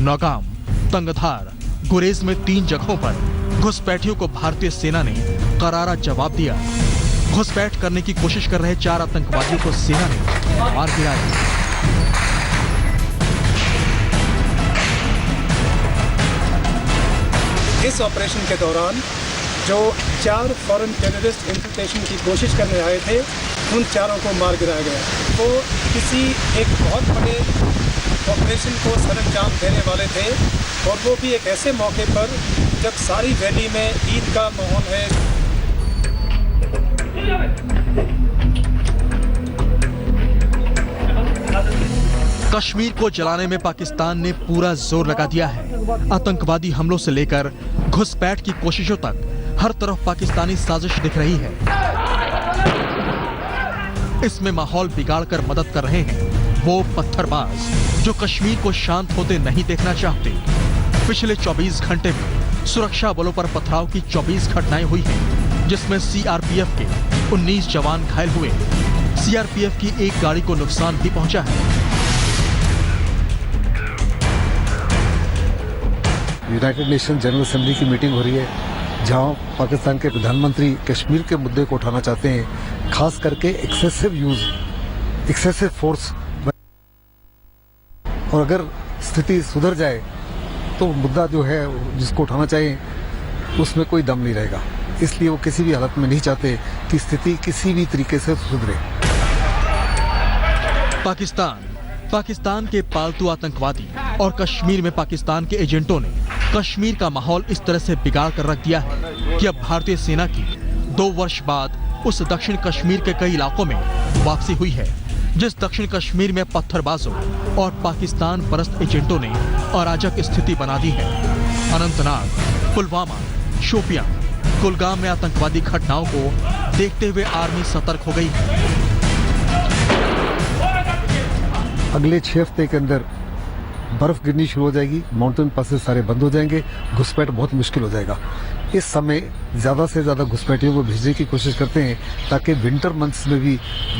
नौगाम, तंगधार, गुरेज में 3 जगहों पर घुसपैठियों को भारतीय सेना ने करारा जवाब दिया। घुसपैठ करने की कोशिश कर रहे 4 आतंकवादियों को सेना ने मार गिराया। इस ऑपरेशन के दौरान जो 4 फॉरेन टेररिस्ट इन्फिल्ट्रेशन की कोशिश करने आए थे उन 4 को मार गिराया गया। वो किसी एक बहुत बड़े ऑपरेशन को सरंजाम देने वाले थे और वो भी एक ऐसे मौके पर जब सारी वैली में ईद का माहौल है। कश्मीर को जलाने में पाकिस्तान ने पूरा जोर लगा दिया है। आतंकवादी हमलों से लेकर घुसपैठ की कोशिशों तक हर तरफ पाकिस्तानी साजिश दिख रही है। इसमें माहौल बिगाड़कर मदद कर रहे हैं वो पत्थरबाज जो कश्मीर को शांत होते नहीं देखना चाहते। पिछले 24 घंटे में सुरक्षा बलों पर पथराव की 24 घटनाएं हुई हैं, जिसमें सीआरपीएफ के 19 जवान घायल हुए। सीआरपीएफ की एक गाड़ी को नुकसान भी पहुंचा है। यूनाइटेड नेशन जनरल असेंबली की मीटिंग हो रही है जहां पाकिस्तान के प्रधानमंत्री कश्मीर के मुद्दे को उठाना चाहते हैं, खास करके एक्सेसिव फोर्स। और अगर स्थिति सुधर जाए तो मुद्दा जो है जिसको उठाना चाहिए उसमें कोई दम नहीं रहेगा। इसलिए वो किसी भी हालत में नहीं चाहते कि स्थिति किसी भी तरीके से सुधरे। पाकिस्तान के पालतू आतंकवादी और कश्मीर में पाकिस्तान के एजेंटों ने कश्मीर का माहौल इस तरह से बिगाड़ कर रख दिया है कि अब भारतीय सेना की 2 वर्ष बाद उस दक्षिण कश्मीर के कई इलाकों में वापसी हुई है, जिस दक्षिण कश्मीर में पत्थरबाजों और पाकिस्तान परस्त एजेंटों ने अराजक स्थिति बना दी है। अनंतनाग, पुलवामा, शोपियां, कुलगाम में आतंकवादी घटनाओं को देखते हुए आर्मी सतर्क हो गई है। अगले 6 हफ्ते के अंदर बर्फ गिरनी शुरू हो जाएगी, माउंटेन पासेस सारे बंद हो जाएंगे, घुसपैठ बहुत मुश्किल हो जाएगा। इस समय ज़्यादा से ज़्यादा घुसपैठियों को भेजने की कोशिश करते हैं ताकि विंटर मंथ्स में भी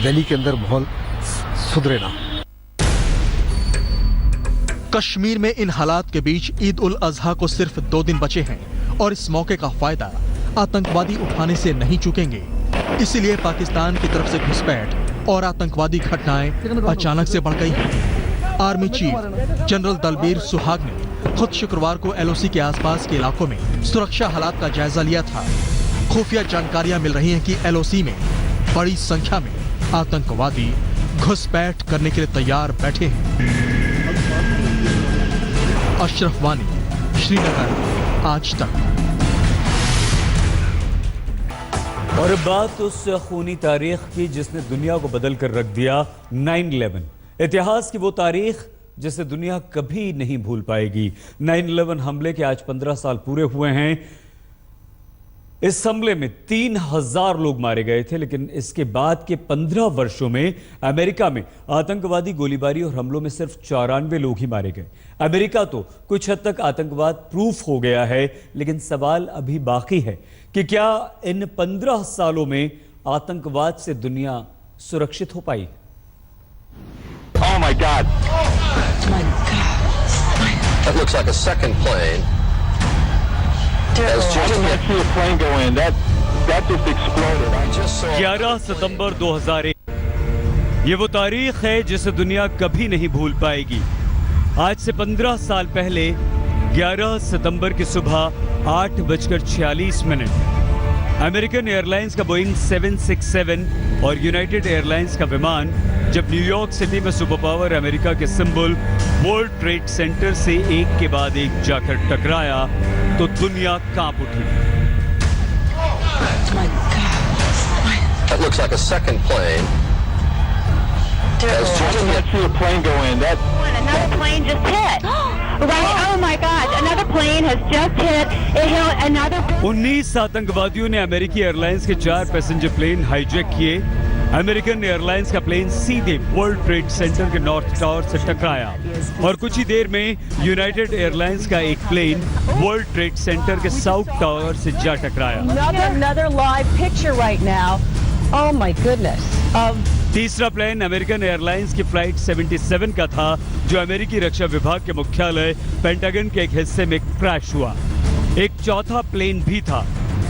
वैली के अंदर माहौल सुधरे ना। कश्मीर में इन हालात के बीच ईद उल अजहा को सिर्फ 2 दिन बचे हैं और इस मौके का फायदा आतंकवादी उठाने से नहीं चूकेंगे। इसीलिए पाकिस्तान की तरफ से घुसपैठ और आतंकवादी घटनाएं अचानक से बढ़ गई हैं। आर्मी चीफ जनरल दलबीर सुहाग ने खुद शुक्रवार को एलओसी के आसपास के इलाकों में सुरक्षा हालात का जायजा लिया था। खुफिया जानकारियां मिल रही हैं कि एलओसी में बड़ी संख्या में आतंकवादी घुसपैठ करने के लिए तैयार बैठे हैं। अशरफ वानी, श्रीनगर, आज तक। और बात उस खूनी तारीख की जिसने दुनिया को बदल कर रख दिया, 9/11। इतिहास की वो तारीख जिसे दुनिया कभी नहीं भूल पाएगी। 9/11 हमले के आज 15 साल पूरे हुए हैं। इस हमले में 3000 लोग मारे गए थे, लेकिन इसके बाद के 15 वर्षों में अमेरिका में आतंकवादी गोलीबारी और हमलों में सिर्फ 94 लोग ही मारे गए। अमेरिका तो कुछ हद तक आतंकवाद प्रूफ हो गया है, लेकिन सवाल अभी बाकी है कि क्या इन 15 सालों में आतंकवाद से दुनिया सुरक्षित हो पाई? Oh my God! My God! That looks like a second plane. As just I see a plane go in. That just exploded. I just saw. 11 सितंबर 2001। ये वो तारीख है जिसे दुनिया कभी नहीं भूल पाएगी। आज से 15 साल पहले 11 सितंबर की सुबह 8:46 अमेरिकन एयरलाइंस का बोइंग 767 और यूनाइटेड एयरलाइंस का विमान जब न्यूयॉर्क सिटी में सुपर पावर अमेरिका के सिंबल वर्ल्ड ट्रेड सेंटर से एक के बाद एक जाकर टकराया तो दुनिया कांप उठी। That looks like a second plane. As just I see a plane go in. Another plane just hit. Right? Oh my God! Another plane has just hit. It hit another. 19 आतंकवादियों ने अमेरिकी एयरलाइंस के 4 passenger plane hijack किए। American airlines का plane सीधे world trade centre के north tower से टकराया और कुछ ही देर में यूनाइटेड एयरलाइंस का एक प्लेन वर्ल्ड ट्रेड सेंटर के साउथ टावर से जा टकराया। Another live picture right now. Oh my goodness. तीसरा प्लेन अमेरिकन एयरलाइंस की फ्लाइट 77 का था, जो अमेरिकी रक्षा विभाग के मुख्यालय पेंटागन के एक हिस्से में क्रैश हुआ। एक चौथा प्लेन भी था,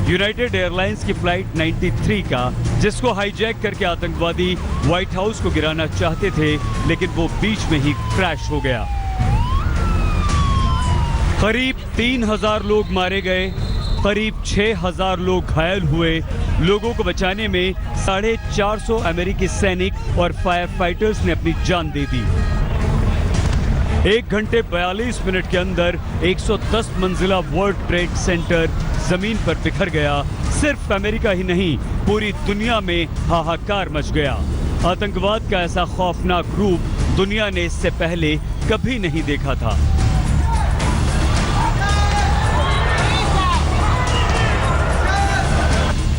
यूनाइटेड एयरलाइंस की फ्लाइट 93 का, जिसको हाईजैक करके आतंकवादी व्हाइट हाउस को गिराना चाहते थे, लेकिन वो बीच में ही क्रैश हो गया। करीब 3000 लोग मारे गए, करीब 6000 लोग घायल हुए। लोगों को बचाने में 450 अमेरिकी सैनिक और फायर फाइटर्स ने अपनी जान दे दी। 1 घंटे 42 मिनट के अंदर 110 मंजिला वर्ल्ड ट्रेड सेंटर जमीन पर बिखर गया। सिर्फ अमेरिका ही नहीं, पूरी दुनिया में हाहाकार मच गया। आतंकवाद का ऐसा खौफनाक रूप दुनिया ने इससे पहले कभी नहीं देखा था।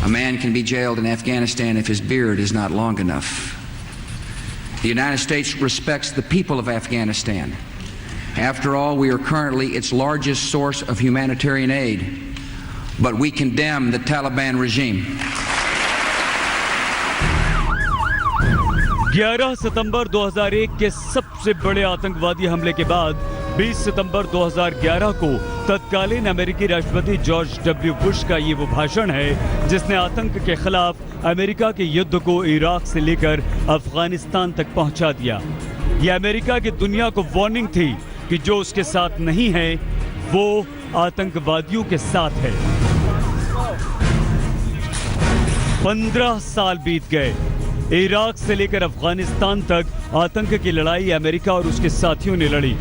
A man can be jailed in Afghanistan if his beard is not long enough. The United States respects the people of Afghanistan. After all, we are currently its largest source of humanitarian aid, but we condemn the Taliban regime. 11 सितंबर 2001 के सबसे बड़े आतंकवादी हमले के बाद 20 सितंबर 2011 को तत्कालीन अमेरिकी राष्ट्रपति जॉर्ज डब्ल्यू बुश का ये वो भाषण है जिसने आतंक के खिलाफ अमेरिका के युद्ध को इराक से लेकर अफगानिस्तान तक पहुंचा दिया। यह अमेरिका की दुनिया को वार्निंग थी कि जो उसके साथ नहीं है वो आतंकवादियों के साथ है। 15 साल बीत गए। इराक से लेकर अफगानिस्तान तक आतंक की लड़ाई अमेरिका और उसके साथियों ने लड़ी,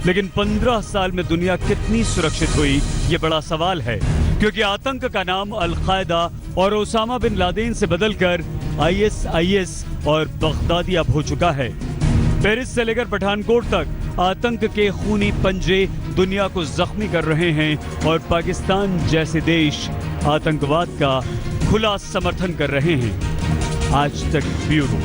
लेकिन 15 साल में दुनिया कितनी सुरक्षित हुई, ये बड़ा सवाल है, क्योंकि आतंक का नाम अल-कायदा और ओसामा बिन लादेन से बदलकर ISIS और बगदादी अब हो चुका है। पेरिस से लेकर पठानकोट तक आतंक के खूनी पंजे दुनिया को जख्मी कर रहे हैं और पाकिस्तान जैसे देश आतंकवाद का खुला समर्थन कर रहे हैं। आज तक ब्यूरो।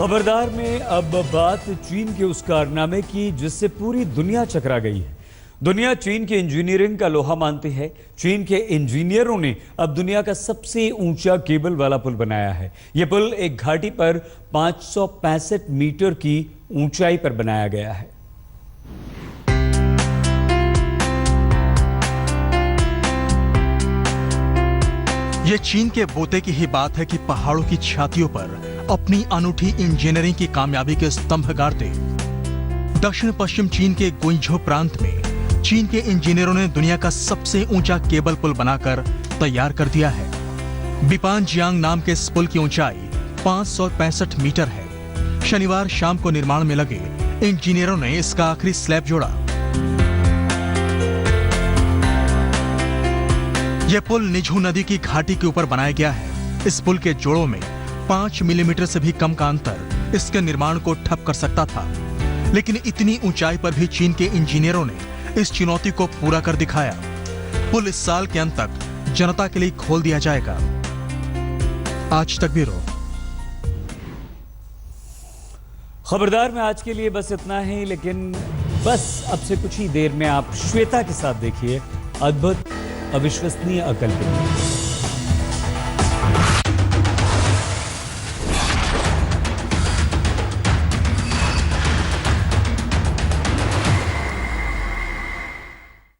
खबरदार में अब बात चीन के उस कारनामे की जिससे पूरी दुनिया चकरा गई है। दुनिया चीन के इंजीनियरिंग का लोहा मानती है। चीन के इंजीनियरों ने अब दुनिया का सबसे ऊंचा केबल वाला पुल बनाया है। यह पुल एक घाटी पर 565 मीटर की ऊंचाई पर बनाया गया है। ये चीन के बोते की ही बात है कि पहाड़ों की छातियों पर अपनी अनूठी इंजीनियरिंग की कामयाबी के स्तंभ गाड़ते दक्षिण पश्चिम चीन के गुइझो प्रांत में चीन के इंजीनियरों ने दुनिया का सबसे ऊंचा केबल पुल बनाकर तैयार कर दिया है। बिपानजियांग नाम के इस पुल की ऊंचाई 565 मीटर है। शनिवार शाम को निर्माण में लगे इंजीनियरों ने इसका आखिरी स्लैब जोड़ा। यह पुल निझू नदी की घाटी के ऊपर बनाया गया है। इस पुल के जोड़ों में 5 मिलीमीटर से भी कम का अंतर इसके निर्माण को ठप कर सकता था, लेकिन इतनी ऊंचाई पर भी चीन के इंजीनियरों ने इस चुनौती को पूरा कर दिखाया। पुल इस साल के अंत तक जनता के लिए खोल दिया जाएगा। आज तक ब्यूरो। खबरदार में आज के लिए बस इतना ही, लेकिन बस अब से कुछ ही देर में आप श्वेता के साथ देखिए अद्भुत, अविश्वसनीय, अकल्पनीय।